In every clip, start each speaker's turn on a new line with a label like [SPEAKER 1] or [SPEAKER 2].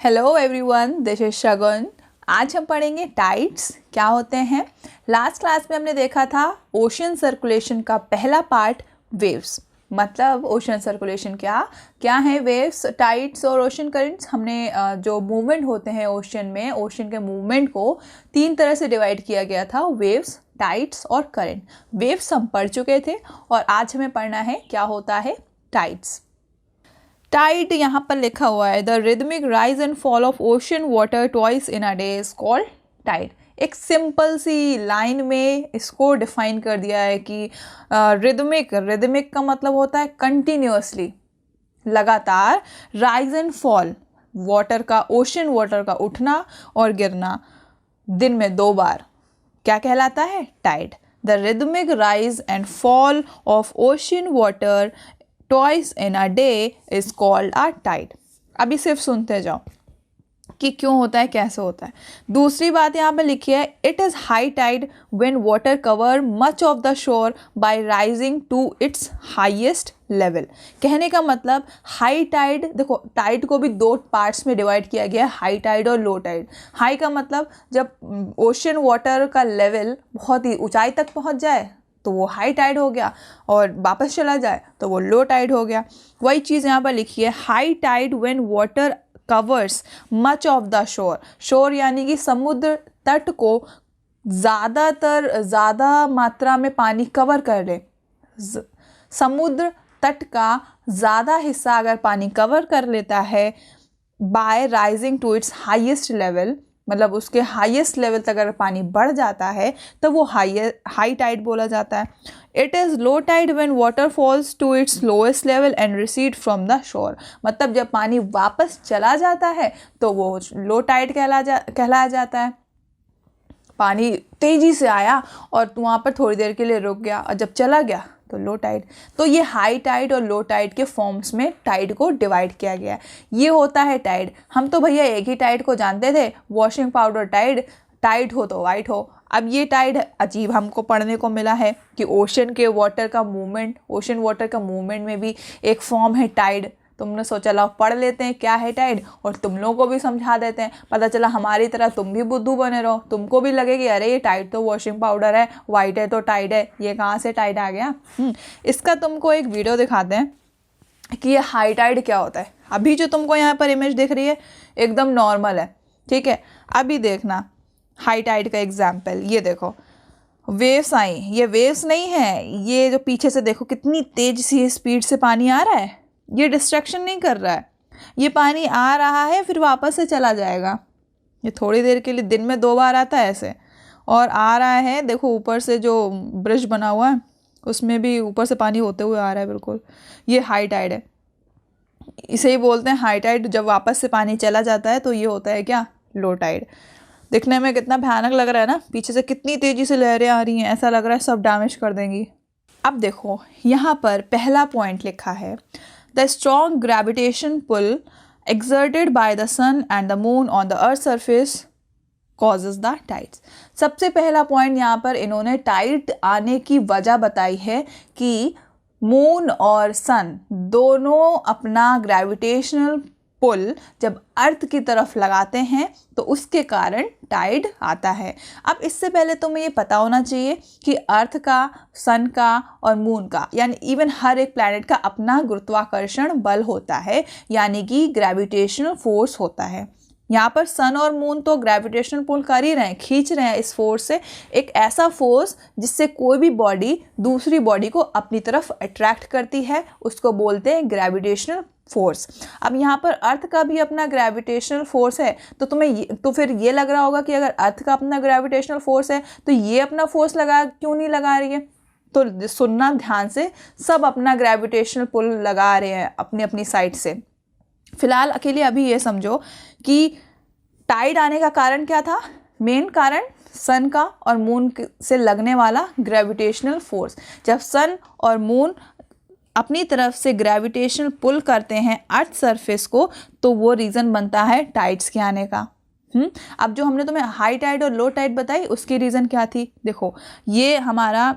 [SPEAKER 1] Hello everyone, this is शगुन। आज हम पढ़ेंगे टाइड्स क्या होते हैं। लास्ट क्लास में हमने देखा था ओशन सर्कुलेशन का पहला पार्ट वेव्स। मतलब ओशन सर्कुलेशन क्या क्या है, वेव्स, टाइड्स और ओशन करंट्स। हमने जो मूवमेंट होते हैं ओशन में, ओशन के मूवमेंट को तीन तरह से डिवाइड किया गया था, वेव्स, टाइड्स और करंट। वेव्स हम पढ़ चुके थे और आज हमें पढ़ना है क्या होता है टाइड्स। टाइड यहाँ पर लिखा हुआ है, the rhythmic rise and fall of ocean water twice in a day is called tide. एक सिंपल सी लाइन में इसको डिफाइन कर दिया है कि रिदमिक का मतलब होता है कंटिन्यूअसली, लगातार, राइज एंड फॉल, वाटर का, ओशन वाटर का उठना और गिरना दिन में 2 बार, क्या कहलाता है tide. The rhythmic rise and fall of ocean water twice in a day is called a tide। अभी सिर्फ सुनते जाओ कि क्यों होता है, कैसे होता है। दूसरी बात यहाँ पे लिखी है, it is high tide when water cover much of the shore by rising to its highest level. कहने का मतलब हाई टाइड, देखो टाइड को भी 2 पार्ट्स में डिवाइड किया गया है, हाई टाइड और लो टाइड। हाई का मतलब जब ओशन वाटर का लेवल बहुत ही ऊंचाई तक पहुँच जाए तो वो हाई टाइड हो गया, और वापस चला जाए तो वो लो टाइड हो गया। वही चीज़ यहाँ पर लिखी है, high tide when water covers much of the shore. Shore यानी कि समुद्र तट को ज़्यादा मात्रा में पानी कवर कर ले। समुद्र तट का ज़्यादा हिस्सा अगर पानी कवर कर लेता है by rising to its highest level, मतलब उसके हाईएस्ट लेवल तक अगर पानी बढ़ जाता है तो वो हाई टाइड बोला जाता है। It is low tide when water falls to its lowest level and recede from the shore. मतलब जब पानी वापस चला जाता है तो वो लो टाइड कहलाया जाता है। पानी तेज़ी से आया और वहाँ पर थोड़ी देर के लिए रुक गया और जब चला गया तो लो टाइड। तो ये हाई टाइड और लो टाइड के फॉर्म्स में टाइड को डिवाइड किया गया है। ये होता है टाइड। हम तो भैया एक ही टाइड को जानते थे, वॉशिंग पाउडर टाइड, टाइड हो तो वाइट हो। अब ये टाइड अजीब हमको पढ़ने को मिला है कि ओशन वाटर का मूवमेंट में भी एक फॉर्म है टाइड। तुमने सोचा लाओ पढ़ लेते हैं क्या है टाइड और तुम लोगों को भी समझा देते हैं। पता चला हमारी तरह तुम भी बुद्धू बने रहो, तुमको भी लगे कि अरे ये टाइड तो वॉशिंग पाउडर है, वाइट है तो टाइड है, ये कहाँ से टाइड आ गया। इसका तुमको एक वीडियो दिखाते हैं कि ये हाई टाइड क्या होता है। अभी जो तुमको यहाँ पर इमेज दिख रही है एकदम नॉर्मल है, ठीक है। अभी देखना हाई टाइड का एग्जाम्पल, ये देखो वेव्स आई। ये वेव्स नहीं है, ये जो पीछे से देखो कितनी तेज सी स्पीड से पानी आ रहा है। ये डिस्ट्रैक्शन नहीं कर रहा है, ये पानी आ रहा है फिर वापस से चला जाएगा। ये थोड़ी देर के लिए दिन में 2 बार आता है ऐसे, और आ रहा है। देखो ऊपर से जो ब्रिज बना हुआ है उसमें भी ऊपर से पानी होते हुए आ रहा है, बिल्कुल। ये हाई टाइड है, इसे ही बोलते हैं हाई टाइड। जब वापस से पानी चला जाता है तो ये होता है क्या, लो टाइड। दिखने में कितना भयानक लग रहा है ना, पीछे से कितनी तेज़ी से लहरें आ रही हैं, ऐसा लग रहा है सब डैमेज कर देंगी। अब देखो यहाँ पर पहला पॉइंट लिखा है, the strong gravitation pull exerted by the sun and the moon on the earth's surface causes the tides। सबसे पहला पॉइंट यहाँ पर इन्होंने टाइड आने की वजह बताई है कि मून और सन दोनों अपना ग्रेविटेशनल पुल जब अर्थ की तरफ लगाते हैं तो उसके कारण टाइड आता है। अब इससे पहले तुम्हें ये पता होना चाहिए कि अर्थ का, सन का और मून का, यानी इवन हर एक प्लैनेट का अपना गुरुत्वाकर्षण बल होता है, यानी कि ग्रेविटेशनल फोर्स होता है। यहाँ पर सन और मून तो ग्रेविटेशनल पुल कर ही रहे हैं, खींच रहे हैं इस फोर्स से, एक ऐसा फोर्स जिससे कोई भी बॉडी दूसरी बॉडी को अपनी तरफ अट्रैक्ट करती है, उसको बोलते हैं ग्रेविटेशनल फोर्स। अब यहाँ पर अर्थ का भी अपना ग्रेविटेशनल फोर्स है, तो तो फिर ये लग रहा होगा कि अगर अर्थ का अपना ग्रेविटेशनल फोर्स है तो ये अपना फोर्स क्यों नहीं लगा रही है। तो सुनना ध्यान से, सब अपना ग्रेविटेशनल पुल लगा रहे हैं अपनी अपनी साइड से। फिलहाल अकेले अभी ये समझो कि टाइड आने का कारण क्या था। मेन कारण सन का और मून से लगने वाला ग्रेविटेशनल फोर्स। जब सन और मून अपनी तरफ से ग्रेविटेशनल पुल करते हैं अर्थ सरफेस को तो वो रीज़न बनता है टाइड्स के आने का। अब जो हमने तुम्हें हाई टाइड और लो टाइड बताई उसकी रीज़न क्या थी। देखो ये हमारा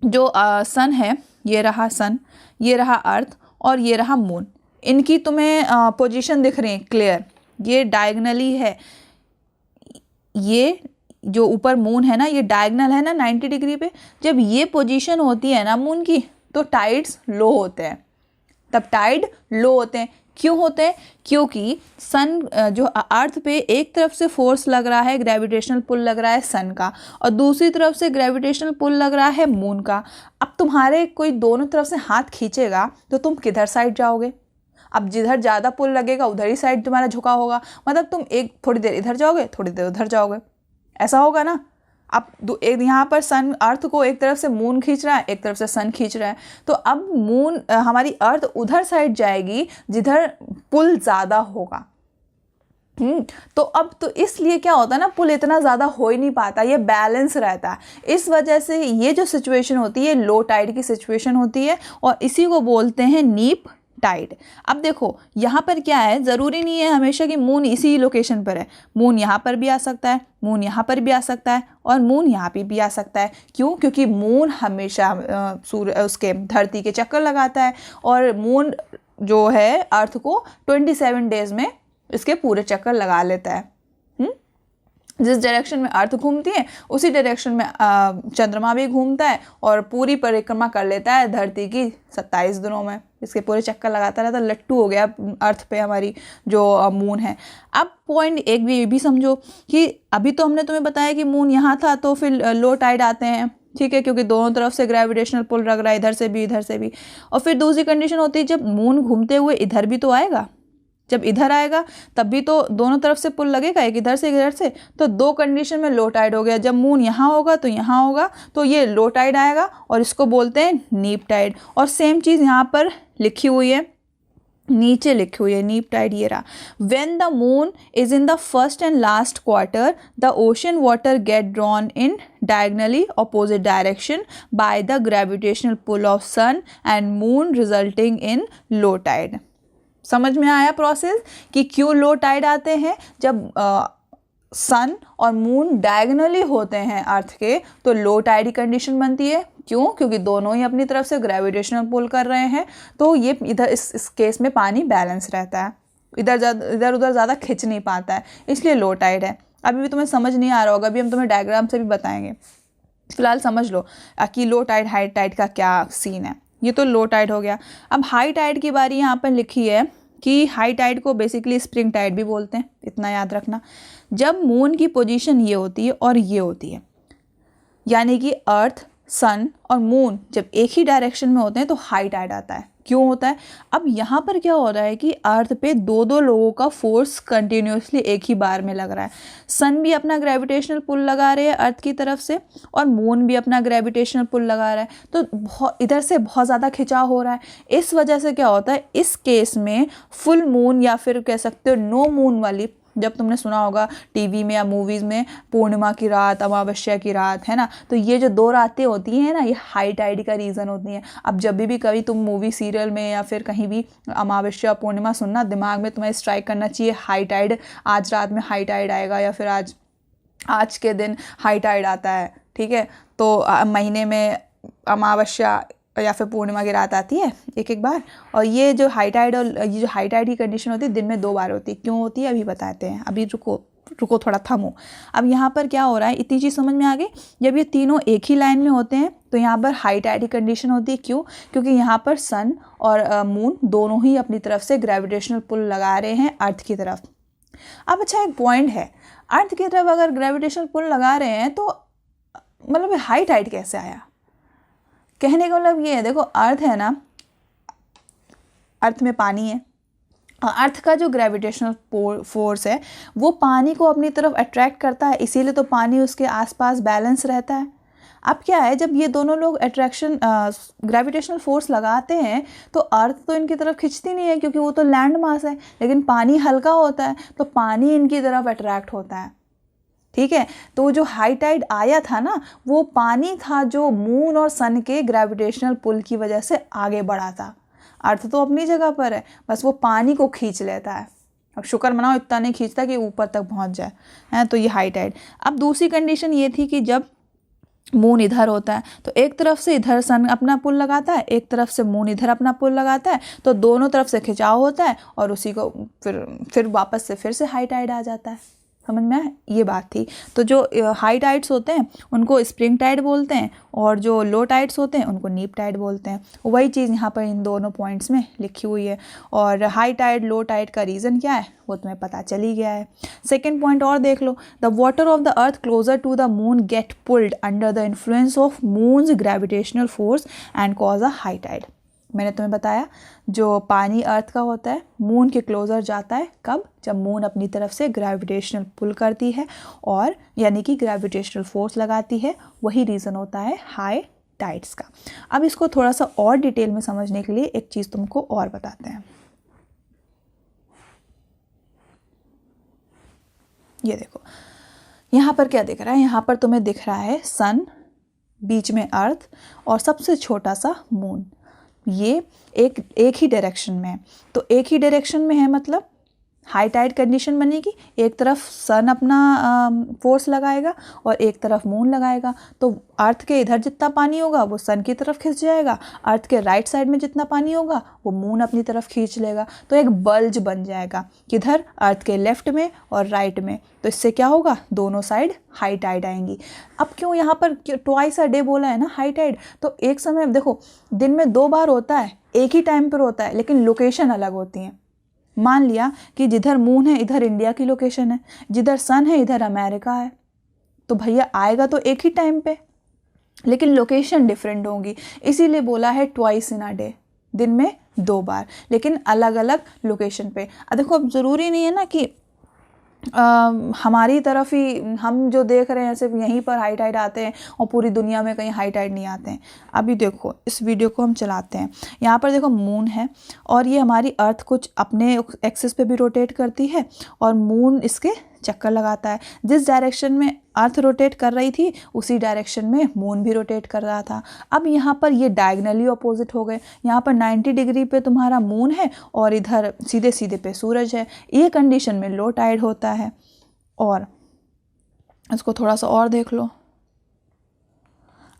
[SPEAKER 1] जो सन है, ये रहा सन, ये रहा अर्थ और ये रहा मून। इनकी तुम्हें पोजीशन दिख रही है क्लियर। ये डायगनली है, ये जो ऊपर मून है ना ये डायगनल है ना 90 डिग्री पे। जब ये पोजीशन होती है ना मून की तो टाइड्स लो होते हैं, तब टाइड लो होते हैं। क्यों होते हैं? क्योंकि सन जो अर्थ पे एक तरफ से फोर्स लग रहा है, ग्रेविटेशनल पुल लग रहा है सन का, और दूसरी तरफ से ग्रेविटेशनल पुल लग रहा है मून का। अब तुम्हारे कोई दोनों तरफ से हाथ खींचेगा तो तुम किधर साइड जाओगे? अब जिधर ज़्यादा पुल लगेगा उधर ही साइड तुम्हारा झुका होगा, मतलब तुम एक थोड़ी देर इधर जाओगे, थोड़ी देर उधर जाओगे, ऐसा होगा ना। अब एक यहाँ पर सन अर्थ को एक तरफ से मून खींच रहा है, एक तरफ से सन खींच रहा है, तो अब मून हमारी अर्थ उधर साइड जाएगी जिधर पुल ज़्यादा होगा। तो अब तो इसलिए क्या होता है ना, पुल इतना ज़्यादा हो ही नहीं पाता, ये बैलेंस रहता है। इस वजह से ये जो सिचुएशन होती है लो टाइड की सिचुएशन होती है, और इसी को बोलते हैं नीप टाइड। अब देखो यहाँ पर क्या है, ज़रूरी नहीं है हमेशा कि मून इसी लोकेशन पर है। मून यहाँ पर भी आ सकता है, मून यहाँ पर भी आ सकता है, और मून यहाँ पे भी आ सकता है। क्यों? क्योंकि मून हमेशा सूर्य उसके धरती के चक्कर लगाता है, और मून जो है अर्थ को 27 डेज में इसके पूरे चक्कर लगा लेता है। जिस डायरेक्शन में अर्थ घूमती है उसी डायरेक्शन में चंद्रमा भी घूमता है, और पूरी परिक्रमा कर लेता है धरती की 27 दिनों में। इसके पूरे चक्कर लगाता रहता है। लट्टू हो गया अर्थ पे हमारी जो मून है। अब पॉइंट एक भी ये भी समझो कि अभी तो हमने तुम्हें बताया कि मून यहाँ था तो फिर लो टाइड आते हैं, ठीक है, क्योंकि दोनों तरफ से ग्रेविटेशनल पुल लग रहा है, इधर से भी इधर से भी। और फिर दूसरी कंडीशन होती है जब मून घूमते हुए इधर भी तो आएगा, जब इधर आएगा तब भी तो दोनों तरफ से पुल लगेगा, एक इधर से एक इधर से। तो दो कंडीशन में लो टाइड हो गया। जब मून यहाँ होगा तो यहाँ होगा, तो ये लो टाइड आएगा, और इसको बोलते हैं नीप टाइड। और सेम चीज़ यहाँ पर लिखी हुई है, नीचे लिखी हुई है नीप टाइड, ये रहा। When the moon is in the first and last quarter the ocean water get drawn in diagonally opposite direction by the gravitational pull of sun and moon resulting in low tide। समझ में आया process कि क्यों low tide आते हैं? जब सन और moon diagonally होते हैं अर्थ के तो लो टाइड की कंडीशन बनती है। क्यों? क्योंकि दोनों ही अपनी तरफ से ग्रेविटेशनल पुल कर रहे हैं, तो ये इधर इस केस में पानी बैलेंस रहता है, इधर उधर ज़्यादा खिंच नहीं पाता है, इसलिए लो टाइड है। अभी भी तुम्हें समझ नहीं आ रहा होगा, अभी हम तुम्हें डायग्राम से भी बताएंगे। फिलहाल समझ लो कि लो टाइड हाई टाइड का क्या सीन है। ये तो लो टाइड हो गया। अब हाई टाइड की बारी यहाँ पर लिखी है कि हाई टाइड को बेसिकली स्प्रिंग टाइड भी बोलते हैं, इतना याद रखना। जब मून की पोजीशन ये होती है और ये होती है, यानी कि अर्थ, सन और मून जब एक ही डायरेक्शन में होते हैं तो हाई टाइड आता है। क्यों होता है? अब यहाँ पर क्या हो रहा है कि अर्थ पे दो दो लोगों का फोर्स कंटिन्यूसली एक ही बार में लग रहा है। सन भी अपना ग्रेविटेशनल पुल लगा रहे हैं अर्थ की तरफ से, और मून भी अपना ग्रेविटेशनल पुल लगा रहा है, तो इधर से बहुत ज़्यादा खिंचाव हो रहा है। इस वजह से क्या होता है, इस केस में फुल मून या फिर कह सकते हो नो मून वाली, जब तुमने सुना होगा टीवी में या मूवीज़ में पूर्णिमा की रात, अमावस्या की रात, है ना, तो ये जो दो रातें होती हैं ना, ये हाई टाइड का रीज़न होती हैं। अब जब भी कभी तुम मूवी सीरियल में या फिर कहीं भी अमावस्या पूर्णिमा सुनना, दिमाग में तुम्हें स्ट्राइक करना चाहिए हाई टाइड, आज रात में हाई टाइड आएगा, या फिर आज के दिन हाई टाइड आता है, ठीक है। तो महीने में अमावस्या या फिर पूर्णिमा की रात आती है एक एक बार, और ये जो हाई टाइड और ये जो हाई टाइड की कंडीशन होती है दिन में 2 बार होती है। क्यों होती है अभी बताते हैं, अभी रुको थोड़ा थमो। अब यहाँ पर क्या हो रहा है, इतनी चीज़ समझ में आ गई। जब ये तीनों एक ही लाइन में होते हैं तो यहाँ पर हाई टाइड की कंडीशन होती है। क्यों? क्योंकि यहाँ पर सन और मून दोनों ही अपनी तरफ से ग्रेविटेशनल पुल लगा रहे हैं अर्थ की तरफ। अब अच्छा एक पॉइंट है, अर्थ की तरफ अगर ग्रेविटेशनल पुल लगा रहे हैं तो मतलब हाई टाइड कैसे आया? कहने का मतलब ये है, देखो अर्थ है ना, अर्थ में पानी है, और अर्थ का जो ग्रेविटेशनल फोर्स है वो पानी को अपनी तरफ अट्रैक्ट करता है, इसीलिए तो पानी उसके आसपास बैलेंस रहता है। अब क्या है, जब ये दोनों लोग ग्रेविटेशनल फोर्स लगाते हैं तो अर्थ तो इनकी तरफ खिंचती नहीं है क्योंकि वो तो लैंड मास है, लेकिन पानी हल्का होता है तो पानी इनकी तरफ अट्रैक्ट होता है, ठीक है। तो जो हाई टाइड आया था ना, वो पानी था जो मून और सन के ग्रेविटेशनल पुल की वजह से आगे बढ़ा था। अर्थ तो अपनी जगह पर है, बस वो पानी को खींच लेता है। अब शुक्र मनाओ इतना नहीं खींचता कि ऊपर तक पहुंच जाए, है तो ये हाई टाइड। अब दूसरी कंडीशन ये थी कि जब मून इधर होता है, तो एक तरफ से इधर सन अपना पुल लगाता है, एक तरफ से मून इधर अपना पुल लगाता है, तो दोनों तरफ से खिंचाव होता है और उसी को फिर वापस से फिर से हाई टाइड आ जाता है। समझ में आया? ये बात थी। तो जो हाई टाइड्स होते हैं उनको स्प्रिंग टाइड बोलते हैं और जो लो टाइड्स होते हैं उनको नीप टाइड बोलते हैं। वही चीज़ यहाँ पर इन दोनों पॉइंट्स में लिखी हुई है। और हाई टाइड लो टाइड का रीज़न क्या है वो तुम्हें पता चल ही गया है। सेकेंड पॉइंट और देख लो, the water of the earth closer to the moon get pulled under the influence of moon's gravitational force and cause a high tide. मैंने तुम्हें बताया जो पानी अर्थ का होता है मून के क्लोज़र जाता है कब, जब मून अपनी तरफ से ग्रेविटेशनल पुल करती है और यानी कि ग्रेविटेशनल फोर्स लगाती है, वही रीज़न होता है हाई टाइड्स का। अब इसको थोड़ा सा और डिटेल में समझने के लिए एक चीज़ तुमको और बताते हैं। ये देखो यहाँ पर क्या दिख रहा है, यहाँ पर तुम्हें दिख रहा है सन, बीच में अर्थ और सबसे छोटा सा मून। ये एक ही डायरेक्शन में है, तो एक ही डायरेक्शन में है मतलब हाई टाइड कंडीशन बनेगी, एक तरफ सन अपना फोर्स लगाएगा और एक तरफ मून लगाएगा, तो अर्थ के इधर जितना पानी होगा वो सन की तरफ खींच जाएगा, अर्थ के राइट साइड में जितना पानी होगा वो मून अपनी तरफ खींच लेगा, तो एक बल्ज बन जाएगा किधर, अर्थ के लेफ्ट में और राइट में। तो इससे क्या होगा, दोनों साइड हाई टाइड आएंगी। अब क्यों यहाँ पर ट्वाइस अ डे बोला है ना हाई टाइड, तो एक समय देखो दिन में 2 बार होता है, एक ही टाइम पर होता है लेकिन लोकेशन अलग होती हैं। मान लिया कि जिधर मून है इधर इंडिया की लोकेशन है, जिधर सन है इधर अमेरिका है, तो भैया आएगा तो एक ही टाइम पे लेकिन लोकेशन डिफरेंट होगी, इसीलिए बोला है ट्वाइस इन अ डे, दिन में 2 बार लेकिन अलग अलग लोकेशन पे। देखो अब ज़रूरी नहीं है ना कि हमारी तरफ ही हम जो देख रहे हैं सिर्फ यहीं पर हाई टाइड आते हैं और पूरी दुनिया में कहीं हाई टाइड नहीं आते हैं। अभी देखो इस वीडियो को हम चलाते हैं, यहाँ पर देखो मून है और ये हमारी अर्थ कुछ अपने एक्सिस पे भी रोटेट करती है और मून इसके चक्कर लगाता है। जिस डायरेक्शन में अर्थ रोटेट कर रही थी उसी डायरेक्शन में मून भी रोटेट कर रहा था। अब यहाँ पर ये डायगनली अपोजिट हो गए, यहाँ पर 90 डिग्री पे तुम्हारा मून है और इधर सीधे सीधे पे सूरज है। ये कंडीशन में लो टाइड होता है। और इसको थोड़ा सा और देख लो,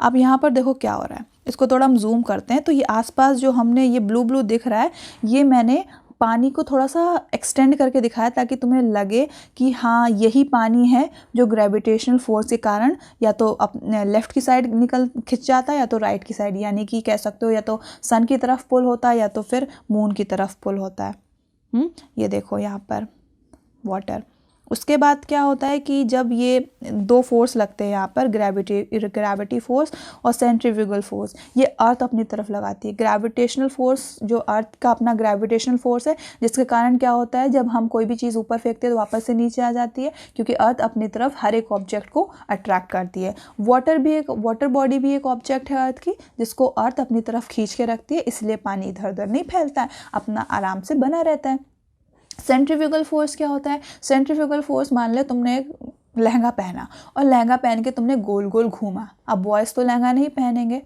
[SPEAKER 1] अब यहाँ पर देखो क्या हो रहा है, इसको थोड़ा हम जूम करते हैं तो ये आसपास जो हमने ये ब्लू ब्लू दिख रहा है, ये मैंने पानी को थोड़ा सा एक्सटेंड करके दिखाया ताकि तुम्हें लगे कि हाँ यही पानी है जो ग्रेविटेशनल फोर्स के कारण या तो अपने लेफ़्ट की साइड खिंच जाता है या तो राइट की साइड, यानी कि कह सकते हो या तो सन की तरफ पुल होता है या तो फिर मून की तरफ पुल होता है। ये देखो यहाँ पर वाटर। उसके बाद क्या होता है कि जब ये 2 फोर्स लगते हैं यहाँ पर, ग्रेविटी फोर्स और सेंट्रीफ्यूगल फोर्स, ये अर्थ अपनी तरफ लगाती है। ग्रेविटेशनल फोर्स जो अर्थ का अपना ग्रेविटेशनल फोर्स है, जिसके कारण क्या होता है जब हम कोई भी चीज़ ऊपर फेंकते हैं तो वापस से नीचे आ जाती है, क्योंकि अर्थ अपनी तरफ हर एक ऑब्जेक्ट को अट्रैक्ट करती है। वाटर बॉडी भी एक ऑब्जेक्ट है अर्थ की, जिसको अर्थ अपनी तरफ खींच के रखती है, इसलिए पानी इधर उधर नहीं फैलता है, अपना आराम से बना रहता है। सेंट्रीफ्यूगल फोर्स क्या होता है, सेंट्रीफ्यूगल फोर्स मान ले तुमने एक लहंगा पहना और लहंगा पहन के तुमने गोल गोल घूमा। अब बॉयज़ तो लहंगा नहीं पहनेंगे,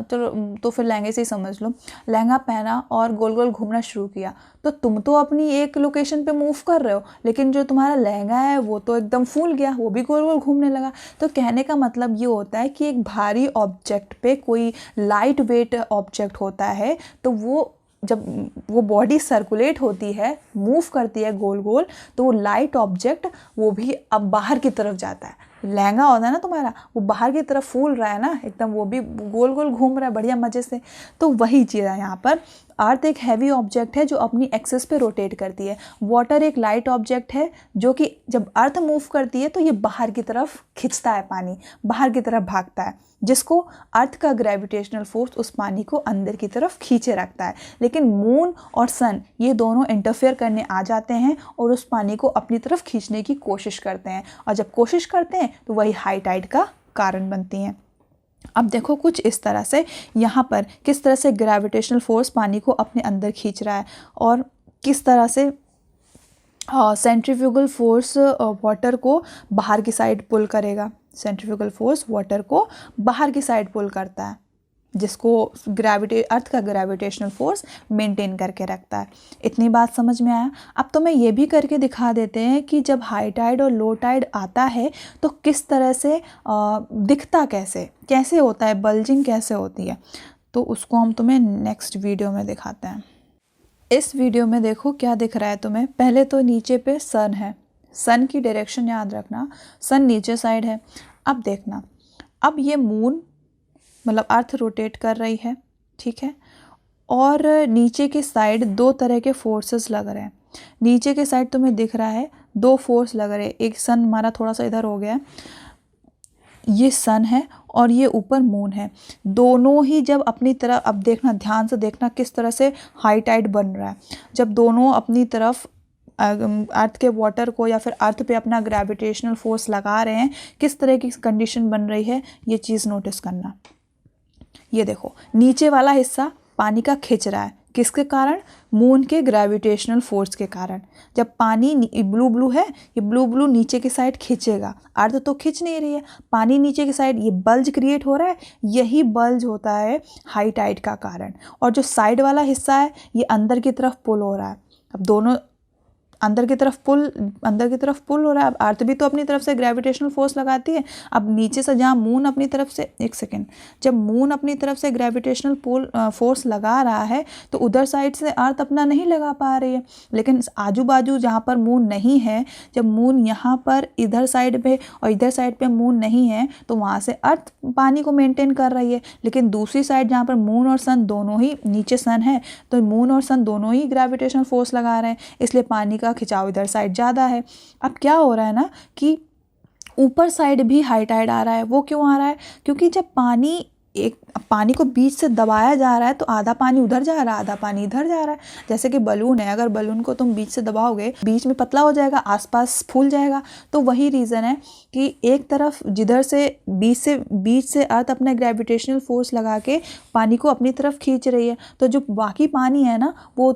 [SPEAKER 1] तो फिर लहंगे से ही समझ लो। लहंगा पहना और गोल गोल घूमना शुरू किया, तो तुम तो अपनी एक लोकेशन पे मूव कर रहे हो, लेकिन जो तुम्हारा लहंगा है वो तो एकदम फूल गया, वो भी गोल गोल घूमने लगा। तो कहने का मतलब ये होता है कि एक भारी ऑब्जेक्ट पे कोई लाइट वेट ऑब्जेक्ट होता है, तो जब वो बॉडी सर्कुलेट होती है, मूव करती है गोल गोल, तो वो लाइट ऑब्जेक्ट वो भी अब बाहर की तरफ जाता है। लहंगा होता है ना तुम्हारा, वो बाहर की तरफ फूल रहा है ना एकदम, वो भी गोल गोल घूम रहा है बढ़िया मज़े से। तो वही चीज़ है यहाँ पर। अर्थ एक हैवी ऑब्जेक्ट है जो अपनी एक्सिस पे रोटेट करती है। वाटर एक लाइट ऑब्जेक्ट है जो कि जब अर्थ मूव करती है तो ये बाहर की तरफ खिंचता है, पानी बाहर की तरफ भागता है, जिसको अर्थ का ग्रेविटेशनल फोर्स उस पानी को अंदर की तरफ खींचे रखता है। लेकिन मून और सन ये दोनों इंटरफेयर करने आ जाते हैं और उस पानी को अपनी तरफ खींचने की कोशिश करते हैं, और जब कोशिश करते हैं तो वही हाई टाइड का कारण बनती हैं। अब देखो कुछ इस तरह से यहाँ पर किस तरह से ग्रेविटेशनल फोर्स पानी को अपने अंदर खींच रहा है और किस तरह से सेंट्रीफ्यूगल फोर्स वाटर को बाहर की साइड पुल करेगा। सेंट्रीफ्यूगल फोर्स वाटर को बाहर की साइड पुल करता है। जिसको अर्थ का ग्रेविटेशनल फोर्स मेंटेन करके रखता है। इतनी बात समझ में आया। अब तो मैं ये भी करके दिखा देते हैं कि जब हाई टाइड और लो टाइड आता है तो किस तरह से दिखता कैसे होता है, बल्जिंग कैसे होती है, तो उसको हम तुम्हें नेक्स्ट वीडियो में दिखाते हैं। इस वीडियो में देखो क्या दिख रहा है तुम्हें। पहले तो नीचे पे सन है, सन की डायरेक्शन याद रखना, सन नीचे साइड है। अब देखना, अब ये मून मतलब अर्थ रोटेट कर रही है, ठीक है, और नीचे के साइड दो तरह के फोर्सेस लग रहे हैं। नीचे के साइड तुम्हें दिख रहा है दो फोर्स लग रहे हैं, एक सन हमारा थोड़ा सा इधर हो गया है, ये सन है और ये ऊपर मून है। दोनों ही जब अपनी तरफ, अब देखना ध्यान से देखना किस तरह से हाई टाइड बन रहा है। जब दोनों अपनी तरफ अर्थ के वाटर को या फिर अर्थ पे अपना ग्रेविटेशनल फोर्स लगा रहे हैं, किस तरह की कंडीशन बन रही है ये चीज़ नोटिस करना। ये देखो नीचे वाला हिस्सा पानी का खिंच रहा है, किसके कारण? मून के ग्रेविटेशनल फोर्स के कारण। जब पानी ब्लू ब्लू है, ये ब्लू ब्लू नीचे की साइड खींचेगा, अर्थ तो खींच नहीं रही है, पानी नीचे की साइड, ये बल्ज क्रिएट हो रहा है, यही बल्ज होता है हाई टाइड का कारण। और जो साइड वाला हिस्सा है ये अंदर की तरफ पुल हो रहा है। अब दोनों अंदर की तरफ पुल हो रहा है। अब अर्थ भी तो अपनी तरफ से ग्रेविटेशनल फोर्स लगाती है। अब नीचे से जहाँ मून अपनी तरफ से, एक सेकेंड, जब मून अपनी तरफ से ग्रेविटेशनल फोर्स लगा रहा है तो उधर साइड से अर्थ अपना नहीं लगा पा रही है। लेकिन आजू बाजू जहाँ पर मून नहीं है, जब मून यहाँ पर इधर साइड पे और इधर साइड पे मून नहीं है तो वहाँ से अर्थ पानी को मेंटेन कर रही है। लेकिन दूसरी साइड जहाँ पर मून और सन दोनों ही, नीचे सन है तो मून और सन दोनों ही ग्रेविटेशनल फोर्स लगा रहे हैं, इसलिए पानी का खिंचाव इधर साइड ज़्यादा है। अब क्या हो रहा है ना कि ऊपर साइड भी हाई टाइड आ रहा है। वो क्यों आ रहा है? क्योंकि जब पानी को बीच से दबाया जा रहा है तो आधा पानी उधर जा रहा है, आधा पानी इधर जा रहा है। जैसे कि बलून है, अगर बलून को तुम बीच से दबाओगे बीच में पतला हो जाएगा, आसपास फूल जाएगा। तो वही रीज़न है कि एक तरफ जिधर से बीच से अर्थ अपना ग्रेविटेशनल फोर्स लगा के पानी को अपनी तरफ खींच रही है, तो जो बाकी पानी है ना वो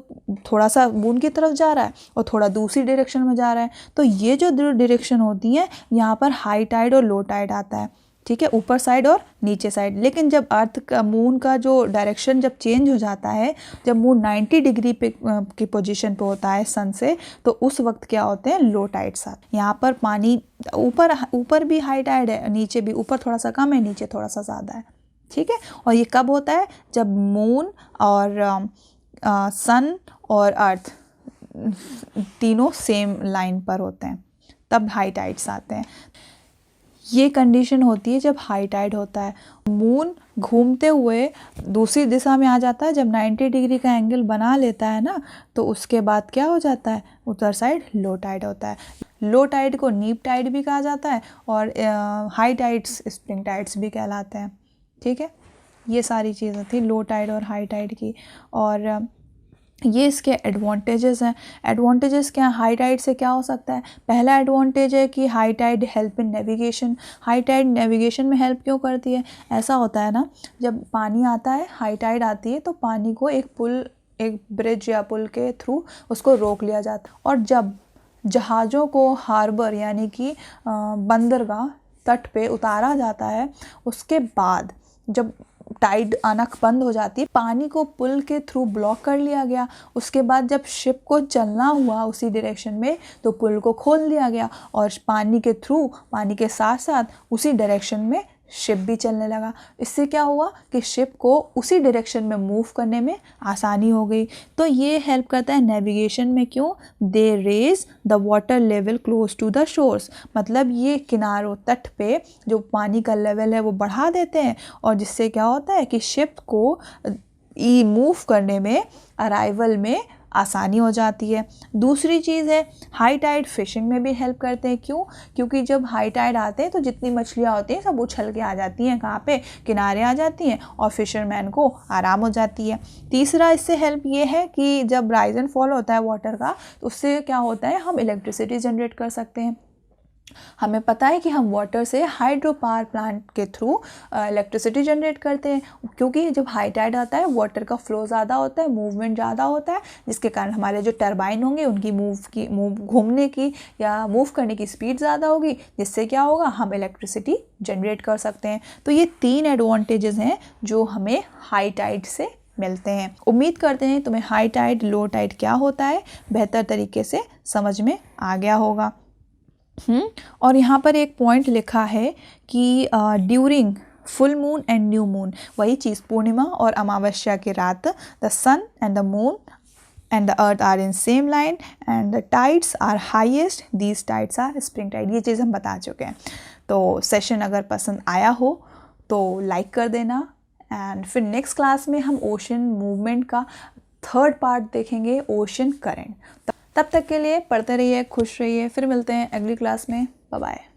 [SPEAKER 1] थोड़ा सा मून की तरफ जा रहा है और थोड़ा दूसरी डायरेक्शन में जा रहा है। तो ये जो डायरेक्शन होती है यहाँ पर हाई टाइड और लो टाइड आता है, ठीक है, ऊपर साइड और नीचे साइड। लेकिन जब अर्थ का, मून का जो डायरेक्शन जब चेंज हो जाता है, जब मून 90 डिग्री पे की पोजीशन पे होता है सन से, तो उस वक्त क्या होते हैं? लो टाइड्स आते हैं। यहाँ पर पानी ऊपर भी हाई टाइड है, नीचे भी, ऊपर थोड़ा सा कम है, नीचे थोड़ा सा ज़्यादा है, ठीक है। और ये कब होता है? जब मून और सन और अर्थ तीनों सेम लाइन पर होते हैं, तब हाई टाइड्स आते हैं। ये कंडीशन होती है जब हाई टाइड होता है। मून घूमते हुए दूसरी दिशा में आ जाता है, जब 90 डिग्री का एंगल बना लेता है ना, तो उसके बाद क्या हो जाता है? उधर साइड लो टाइड होता है। लो टाइड को नीप टाइड भी कहा जाता है और हाई टाइड्स स्प्रिंग टाइड्स भी कहलाते हैं, ठीक है। ये सारी चीज़ें थी लो टाइड और हाई टाइड की, और ये इसके एडवांटेजेस हैं। एडवांटेजेस क्या? हाई टाइड से क्या हो सकता है? पहला एडवांटेज है कि high tide help in navigation. High tide navigation में हेल्प क्यों करती है? ऐसा होता है ना, जब पानी आता है, हाई टाइड आती है तो पानी को एक ब्रिज या पुल के थ्रू उसको रोक लिया जाता है। और जब जहाज़ों को हार्बर यानी कि बंदरगाह, तट पे उतारा जाता है, उसके बाद जब टाइड आना बंद हो जाती है, पानी को पुल के थ्रू ब्लॉक कर लिया गया। उसके बाद जब शिप को चलना हुआ उसी डायरेक्शन में, तो पुल को खोल दिया गया और पानी के थ्रू, पानी के साथ साथ उसी डायरेक्शन में शिप भी चलने लगा। इससे क्या हुआ कि शिप को उसी डायरेक्शन में मूव करने में आसानी हो गई। तो ये हेल्प करता है नेविगेशन में। क्यों? They raise the water level close to the shores, मतलब ये किनारों, तट पे जो पानी का लेवल है वो बढ़ा देते हैं, और जिससे क्या होता है कि शिप को मूव करने में, अराइवल में आसानी हो जाती है। दूसरी चीज़ है, हाई टाइड फिशिंग में भी हेल्प करते हैं। क्यों? क्योंकि जब हाई टाइड आते हैं तो जितनी मछलियाँ होती हैं सब उछल के आ जाती हैं, कहाँ पे? किनारे आ जाती हैं, और फिशरमैन को आराम हो जाती है। तीसरा इससे हेल्प ये है कि जब राइज एंड फॉल होता है वाटर का, तो उससे क्या होता है, हम इलेक्ट्रिसिटी जनरेट कर सकते हैं। हमें पता है कि हम वाटर से हाइड्रो पावर प्लांट के थ्रू इलेक्ट्रिसिटी जनरेट करते हैं, क्योंकि जब हाई टाइड आता है वाटर का फ्लो ज़्यादा होता है, मूवमेंट ज़्यादा होता है, जिसके कारण हमारे जो टरबाइन होंगे उनकी घूमने की या मूव करने की स्पीड ज़्यादा होगी, जिससे क्या होगा, हम इलेक्ट्रिसिटी जनरेट कर सकते हैं। तो ये 3 एडवांटेजेस हैं जो हमें हाई टाइड से मिलते हैं। उम्मीद करते हैं तुम्हें हाई टाइड लो टाइड क्या होता है बेहतर तरीके से समझ में आ गया होगा। और यहाँ पर एक पॉइंट लिखा है कि during full moon and new moon, वही चीज़ पूर्णिमा और अमावस्या की रात, the sun and the moon and the earth are in same line and the tides are highest, these tides are spring tide. ये चीज़ हम बता चुके हैं। तो सेशन अगर पसंद आया हो तो लाइक कर देना, एंड फिर नेक्स्ट क्लास में हम ओशन मूवमेंट का 3rd पार्ट देखेंगे, ओशन करंट। तब तक के लिए पढ़ते रहिए, खुश रहिए, फिर मिलते हैं अगली क्लास में। Bye bye.